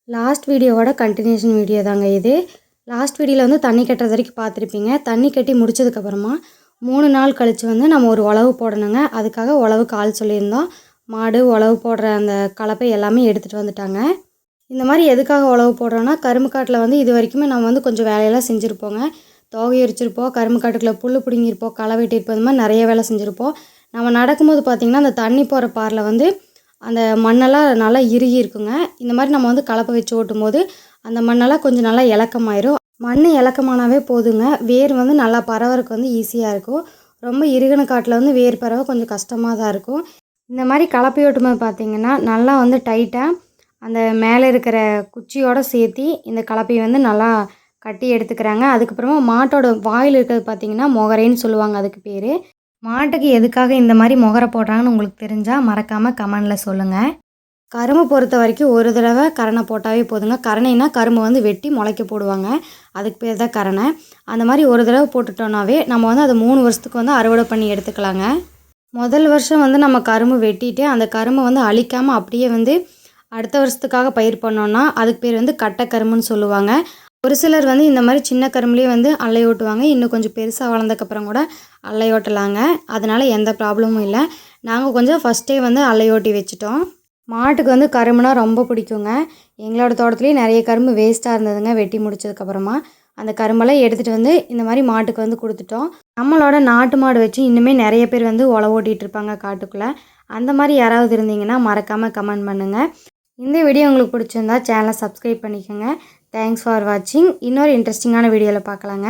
Last வீடியோவோட continuation video தாங்க இது. லாஸ்ட் வீடியோவில் வந்து தண்ணி கட்டுறது வரைக்கும் பார்த்துருப்பீங்க. தண்ணி கட்டி முடிச்சதுக்கப்புறமா 3 நாள் கழித்து வந்து நம்ம ஒரு உழவு போடணுங்க. அதுக்காக உழவுக்கு ஆள் சொல்லியிருந்தோம். மாடு உழவு போடுற அந்த கலப்பை எல்லாமே எடுத்துகிட்டு வந்துட்டாங்க. இந்த மாதிரி எதுக்காக உழவு போடுறோன்னா, கரும்பு காட்டில் வந்து இது வரைக்குமே நம்ம வந்து கொஞ்சம் வேலையெல்லாம் செஞ்சுருப்போங்க. தோகை எரிச்சிருப்போம், கரும்பு காட்டுக்குள்ளே புல் பிடுங்கியிருப்போம், களை வெட்டியிருப்போம், இந்த மாதிரி நிறைய வேலை செஞ்சுருப்போம். நம்ம நடக்கும்போது பார்த்திங்கன்னா அந்த தண்ணி போகிற பாரில் வந்து அந்த மண்ணெல்லாம் நல்லா இறுகி இருக்குங்க. இந்த மாதிரி நம்ம வந்து கலப்பை வச்சு ஓட்டும்போது அந்த மண்ணெல்லாம் கொஞ்சம் நல்லா இலக்கமாயிரும். மண் இலக்கமானாவே போதுங்க, வேர் வந்து நல்லா பரவறதுக்கு வந்து ஈஸியாக இருக்கும். ரொம்ப இறுகின காட்டில் வந்து வேர் பரவ கொஞ்சம் கஷ்டமாக தான் இருக்கும். இந்த மாதிரி கலப்பை ஓட்டும்போது பார்த்திங்கன்னா நல்லா வந்து டைட்டாக அந்த மேலே இருக்கிற குச்சியோடு சேர்த்தி இந்த கலப்பையை வந்து நல்லா கட்டி எடுத்துக்கிறாங்க. அதுக்கப்புறமா மாட்டோட வாயில் இருக்கிறது பார்த்திங்கன்னா மொகரைன்னு சொல்லுவாங்க அதுக்கு பேர். மாட்டுக்கு எதுக்காக இந்த மாதிரி மொகரை போடுறாங்கன்னு உங்களுக்கு தெரிஞ்சால் மறக்காமல் கமெண்டில் சொல்லுங்கள். கரும்பு பொறுத்த வரைக்கும் ஒரு தடவை கரணை போட்டாவே போதுங்க. கரணைனா கரும்பு வந்து வெட்டி முளைக்க போடுவாங்க, அதுக்கு பேர் தான் கரணை. அந்த மாதிரி ஒரு தடவை போட்டுட்டோன்னாவே நம்ம வந்து அதை 3 வருஷத்துக்கு வந்து அறுவடை பண்ணி எடுத்துக்கலாங்க. முதல் வருஷம் வந்து நம்ம கரும்பு வெட்டிட்டு அந்த கரும்பை வந்து அழிக்காமல் அப்படியே வந்து அடுத்த வருஷத்துக்காக பயிர் பண்ணோன்னா அதுக்கு பேர் வந்து கட்டை கரும்புன்னு சொல்லுவாங்க. ஒரு சிலர் வந்து இந்த மாதிரி சின்ன கரும்புலேயே வந்து அல்லை ஓட்டுவாங்க. இன்னும் கொஞ்சம் பெருசாக வளர்ந்ததுக்கப்புறம் கூட அல்லை ஓட்டலாங்க. அதனால் எந்த ப்ராப்ளமும் இல்லை. நாங்கள் கொஞ்சம் ஃபஸ்ட்டே வந்து அல்லை ஓட்டி வச்சுட்டோம். மாட்டுக்கு வந்து கரும்புனா ரொம்ப பிடிக்குங்க. எங்களோட தோட்டத்துலேயே நிறைய கரும்பு வேஸ்ட்டாக இருந்ததுங்க. வெட்டி முடிச்சதுக்கப்புறமா அந்த கரும்பெல்லாம் எடுத்துகிட்டு வந்து இந்த மாதிரி மாட்டுக்கு வந்து கொடுத்துட்டோம். நம்மளோட நாட்டு மாடு வச்சு இன்னுமே நிறைய பேர் வந்து உழவு ஓட்டிகிட்டு இருப்பாங்க காட்டுக்குள்ளே. அந்த மாதிரி யாராவது இருந்தீங்கன்னா மறக்காமல் கமெண்ட் பண்ணுங்கள். இந்த வீடியோ உங்களுக்கு பிடிச்சிருந்தா சேனலை சப்ஸ்கிரைப் பண்ணிக்கோங்க. தேங்க்ஸ் ஃபார் வாட்சிங். இன்னொரு இன்ட்ரெஸ்டிங்கான வீடியோவில் பார்க்கலாங்க.